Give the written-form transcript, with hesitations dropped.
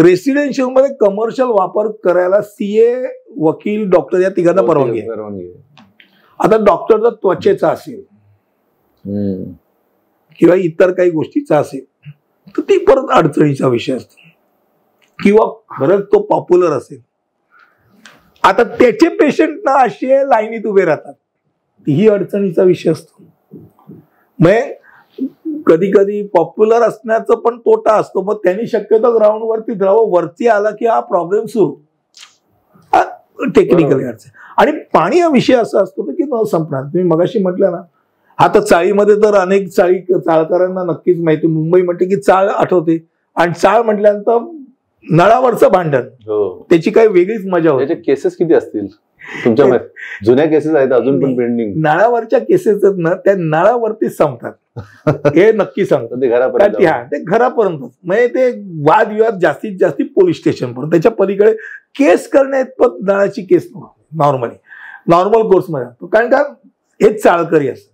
Residential मध्ये commercial वापर करायला सीए, वकील, डॉक्टर या तिघांना परवानगी आहे. आता डॉक्टर जर त्वचेचा असेल किंवा इतर काही गोष्टीचा असेल तर ती परत अडचणीचा विषय असतो, किंवा खरंच तो पॉप्युलर असेल. आता त्याचे पेशंट ना असे लाईनीत उभे राहतात, ही अडचणीचा विषय असतो. मग कधी कधी पॉप्युलर असण्याचा पण तोटा असतो. मग त्यांनी शक्यतो ग्राउंड वरती राहावं, वरती आला की हा प्रॉब्लेम सुरू, टेक्निकली अडचण. आणि पाणी हा विषय असा असतो की न संपणार. तुम्ही मगाशी म्हटलं ना, आता चाळीमध्ये तर अनेक चाळकरांना नक्कीच माहिती. मुंबई म्हणते की चाळ आठवते, आणि चाळ म्हटल्यानंतर नळावरचं भांडण, त्याची काही वेगळीच मजा होती. केसेस किती असतील तुमच्या जुन्या केसेस आहेत अजून पण पेंडिंग? नळावरच्या केसेस ना त्या नळावरती संपतात, हे नक्की सांगतात. ते घरापर्यंत, म्हणजे ते वादविवाद जास्तीत जास्त पोलीस स्टेशन पर्यंत. त्याच्या पलीकडे केस करण्यात नळाची केस नॉर्मल कोर्समध्ये, कारण का हेच चाळकरी असतात.